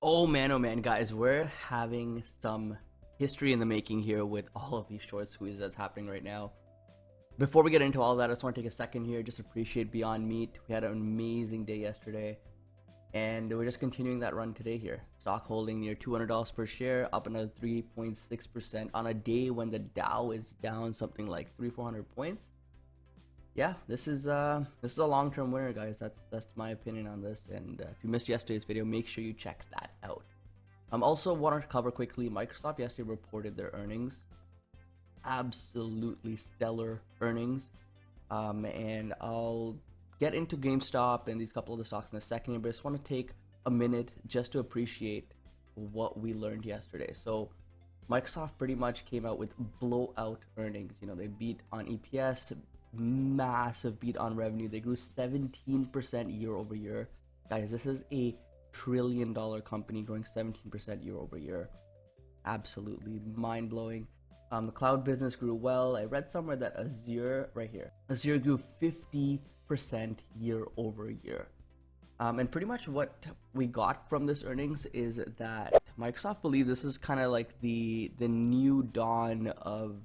Oh man, guys, we're having some history in the making here with all of these short squeezes that's happening right now. Before we get into all that, I just want to take a second here, just appreciate Beyond Meat. We had an amazing day yesterday, and we're just continuing that run today here. Stock holding near $200 per share, up another 3.6% on a day when the Dow is down something like 300-400 points. Yeah, this is a long-term winner, guys. That's my opinion on this. And if you missed yesterday's video, make sure you check that out. Also wanted to cover quickly. Microsoft yesterday reported their earnings. Absolutely stellar earnings. And I'll get into GameStop and these couple of the stocks in a second, but I just want to take a minute just to appreciate what we learned yesterday. So Microsoft pretty much came out with blowout earnings. You know, they beat on EPS, massive beat on revenue. They grew 17% year over year. Guys, this is a $1 trillion company growing 17% year over year. Absolutely mind-blowing. The cloud business grew well. I read somewhere that Azure, right here, Azure grew 50% year over year. And pretty much what we got from this earnings is that Microsoft believes this is kind of like the new dawn of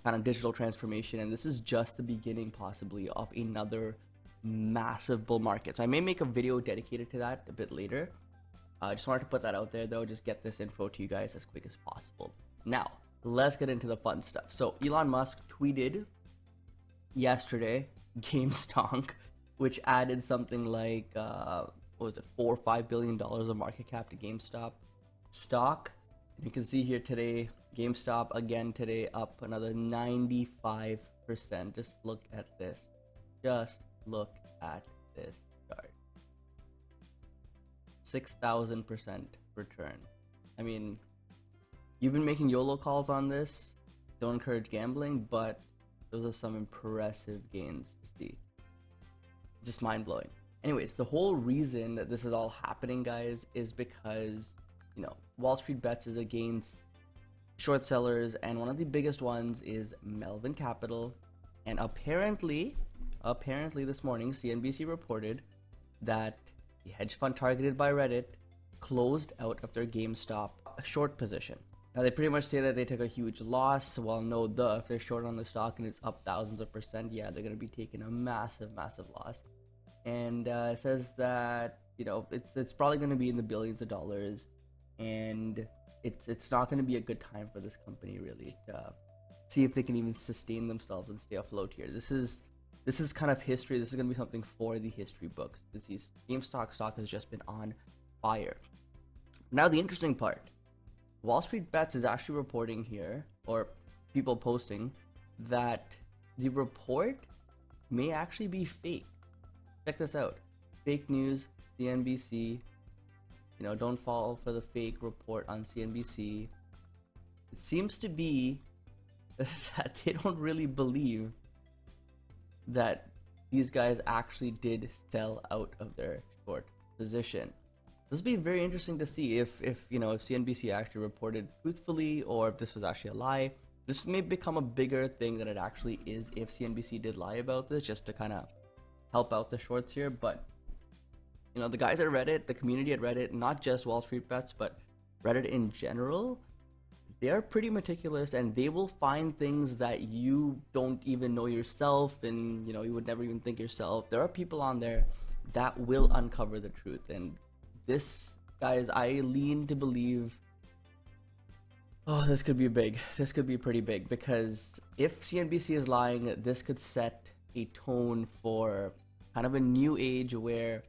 kind of digital transformation, and this is just the beginning possibly of another massive bull market. So I may make a video dedicated to that a bit later. I just wanted to put that out there though, just get this info to you guys as quick as possible. Now let's get into the fun stuff. So Elon Musk tweeted yesterday GameStop, which added something like what was it, $4 or $5 billion of market cap to GameStop stock. You can see here today, GameStop again today up another 95%. Just look at this. Just look at this chart. 6,000% return. I mean, you've been making YOLO calls on this. Don't encourage gambling, but those are some impressive gains to see. Just mind-blowing. Anyways, the whole reason that this is all happening, guys, is because, you know, Wall Street Bets is against short sellers, and one of the biggest ones is Melvin Capital. And apparently this morning CNBC reported that the hedge fund targeted by Reddit closed out of their GameStop short position. Now they pretty much say that they took a huge loss. Well, no, if they're short on the stock and it's up thousands of percent, yeah, they're going to be taking a massive loss. And it says that, you know, it's probably going to be in the billions of dollars, and it's not going to be a good time for this company really to see if they can even sustain themselves and stay afloat here. This is kind of history. This is going to be something for the history books. This GameStop stock has just been on fire. Now the interesting part, Wall Street Bets is actually reporting here, or people posting, that the report may actually be fake. Check this out. Fake news, CNBC. You know, don't fall for the fake report on CNBC. It seems to be that they don't really believe that these guys actually did sell out of their short position. This will be very interesting to see if CNBC actually reported truthfully, or if this was actually a lie. This may become a bigger thing than it actually is if CNBC did lie about this, just to kind of help out the shorts here. But you know, the guys at Reddit, the community at Reddit, not just Wall Street Bets, but Reddit in general, they are pretty meticulous, and they will find things that you don't even know yourself, and you know, you would never even think yourself. There are people on there that will uncover the truth, and this, guys, I lean to believe, oh, this could be big. This could be pretty big, because if CNBC is lying, this could set a tone for kind of a new age where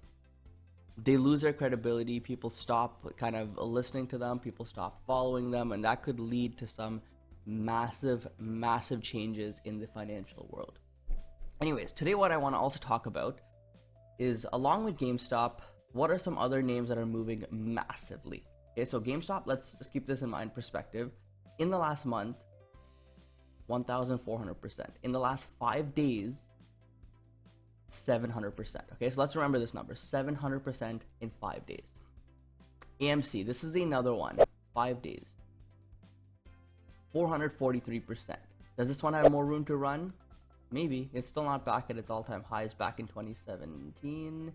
they lose their credibility, people stop kind of listening to them, people stop following them, and that could lead to some massive changes in the financial world. Anyways, today what I want to also talk about is, along with GameStop, what are some other names that are moving massively? Okay, so GameStop, let's just keep this in mind perspective. In the last month, 1,400%. In the last 5 days, 700%. Okay, so let's remember this number, 700% in 5 days. AMC, this is another one, 5 days, 443%. Does this one have more room to run? Maybe. It's still not back at its all-time highs back in 2017.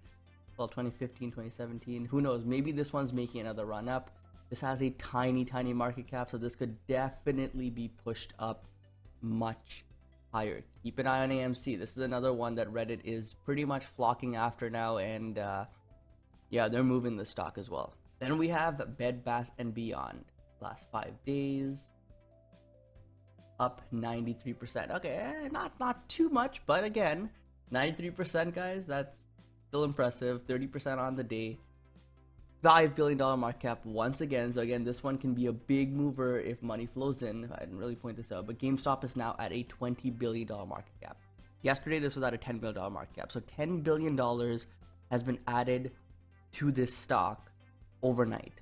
well, 2015, 2017. Who knows? Maybe this one's making another run up. This has a tiny market cap, so this could definitely be pushed up much higher. Keep an eye on AMC. This is another one that Reddit is pretty much flocking after now, and yeah, they're moving the stock as well. Then we have Bed Bath and Beyond. Last 5 days, up 93%. Okay, not too much, but again, 93%, guys. That's still impressive. 30% on the day. $5 billion market cap once again. So again, this one can be a big mover if money flows in. I didn't really point this out, but GameStop is now at a $20 billion market cap. Yesterday, this was at a $10 billion market cap. So $10 billion has been added to this stock overnight.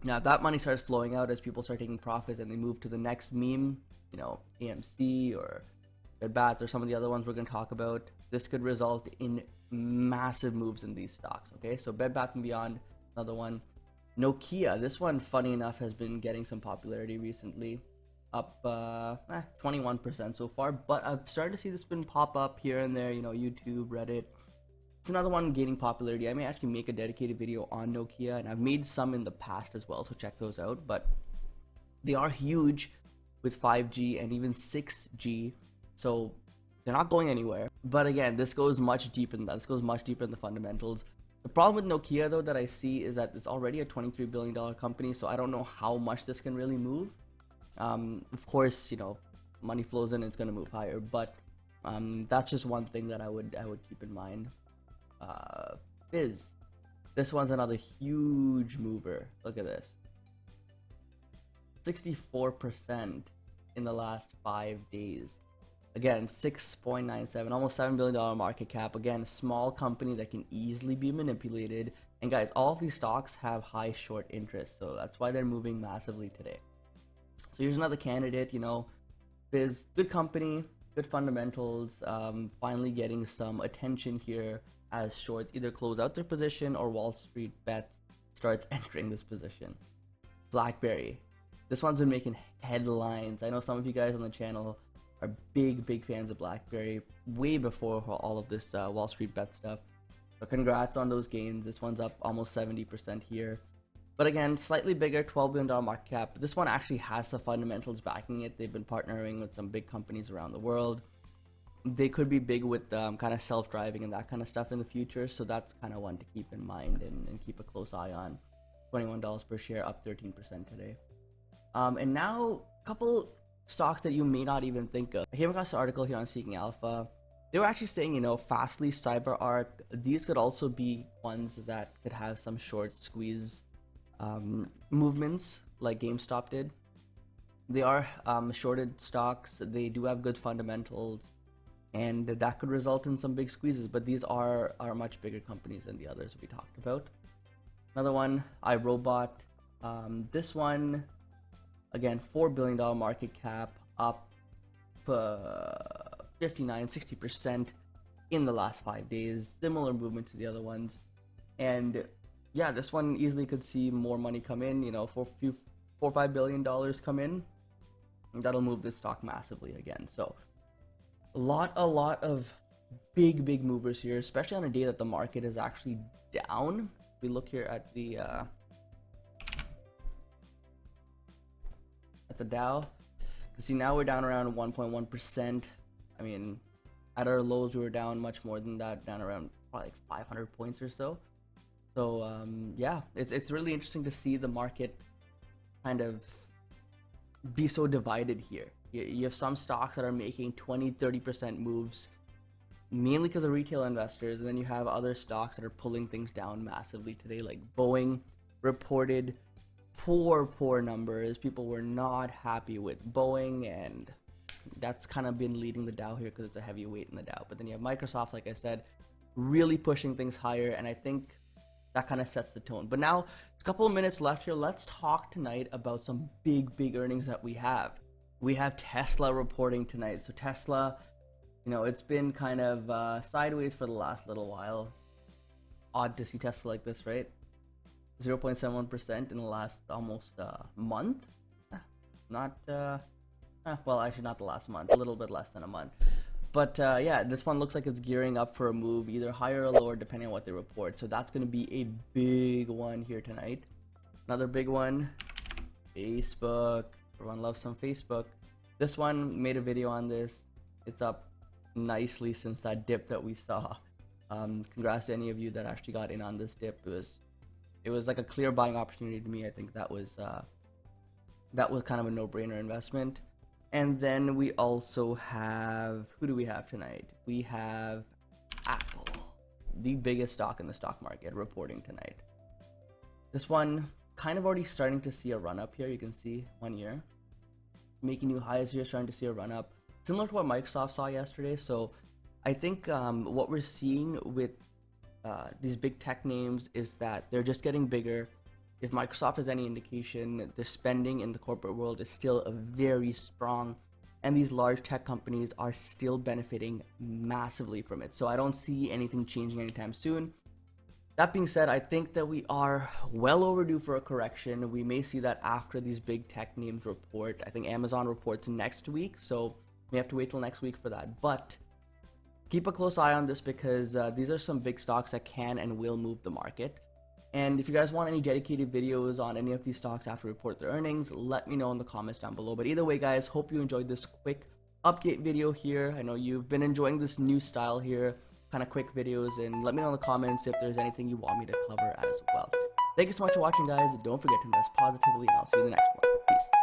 Now, if that money starts flowing out as people start taking profits and they move to the next meme, you know, AMC or Bed Bath or some of the other ones we're going to talk about, this could result in massive moves in these stocks. Okay, so Bed Bath and Beyond, another one. Nokia, this one, funny enough, has been getting some popularity recently, up 21% so far, but I've started to see this been pop up here and there, you know, YouTube, Reddit. It's another one gaining popularity. I may actually make a dedicated video on Nokia, and I've made some in the past as well, so check those out. But they are huge with 5G and even 6G, so they're not going anywhere. But again, this goes much deeper than that. This goes much deeper in the fundamentals. The problem with Nokia, though, that I see is that it's already a $23 billion company, so I don't know how much this can really move. Of course, you know, money flows in, it's going to move higher, but that's just one thing that I would keep in mind. Fizz, this one's another huge mover. Look at this, 64% in the last 5 days. Again, 6.97, almost $7 billion market cap. Again, a small company that can easily be manipulated. And guys, all of these stocks have high short interest, so that's why they're moving massively today. So here's another candidate, you know, Fizz, good company, good fundamentals, finally getting some attention here as shorts either close out their position or Wall Street Bets starts entering this position. BlackBerry, this one's been making headlines. I know some of you guys on the channel are big fans of BlackBerry way before all of this Wall Street Bet stuff. So congrats on those gains. This one's up almost 70% here. But again, slightly bigger, $12 billion market cap. This one actually has some fundamentals backing it. They've been partnering with some big companies around the world. They could be big with kind of self-driving and that kind of stuff in the future. So that's kind of one to keep in mind and keep a close eye on. $21 per share, up 13% today. And now a couple stocks that you may not even think of. I came across an article here on Seeking Alpha. They were actually saying, you know, Fastly, CyberArk, these could also be ones that could have some short squeeze movements like GameStop did. They are shorted stocks. They do have good fundamentals, and that could result in some big squeezes, but these are much bigger companies than the others we talked about. Another one, iRobot. This one, again, $4 billion market cap, up 60% in the last 5 days. Similar movement to the other ones. And yeah, this one easily could see more money come in, you know, $4 or $5 billion come in. And that'll move this stock massively again. So a lot of big movers here, especially on a day that the market is actually down. We look here at the Dow. You see now we're down around 1.1%. I mean, at our lows we were down much more than that, down around probably like 500 points or so. So yeah, it's really interesting to see the market kind of be so divided here. You have some stocks that are making 20-30% moves, mainly because of retail investors, and then you have other stocks that are pulling things down massively today, like Boeing reported poor numbers. People were not happy with Boeing, and that's kind of been leading the Dow here because it's a heavy weight in the Dow. But then you have Microsoft, like I said, really pushing things higher, and I think that kind of sets the tone. But now, a couple of minutes left here. Let's talk tonight about some big earnings that we have. We have Tesla reporting tonight. So Tesla, you know, it's been kind of sideways for the last little while. Odd to see Tesla like this, right? 0.71% in the last almost month. Not well, actually not the last month, a little bit less than a month. But yeah, this one looks like it's gearing up for a move, either higher or lower, depending on what they report. So that's going to be a big one here tonight. Another big one, Facebook. Everyone loves some Facebook. This one, made a video on this. It's up nicely since that dip that we saw. Congrats to any of you that actually got in on this dip. It was like a clear buying opportunity to me. I think that was kind of a no-brainer investment. And then we also have, who do we have tonight? We have Apple, the biggest stock in the stock market, reporting tonight. This one kind of already starting to see a run up here. You can see 1 year making new highs here, starting to see a run up, similar to what Microsoft saw yesterday. So I think what we're seeing with these big tech names is that they're just getting bigger. If Microsoft is any indication, their spending in the corporate world is still very strong, and these large tech companies are still benefiting massively from it. So I don't see anything changing anytime soon. That being said, I think that we are well overdue for a correction. We may see that after these big tech names report. I think Amazon reports next week, so we have to wait till next week for that. But keep a close eye on this, because these are some big stocks that can and will move the market. And if you guys want any dedicated videos on any of these stocks after we report their earnings, let me know in the comments down below. But either way, guys, hope you enjoyed this quick update video here. I know you've been enjoying this new style here, kind of quick videos, and let me know in the comments if there's anything you want me to cover as well. Thank you so much for watching, guys. Don't forget to invest positively, and I'll see you in the next one. Peace.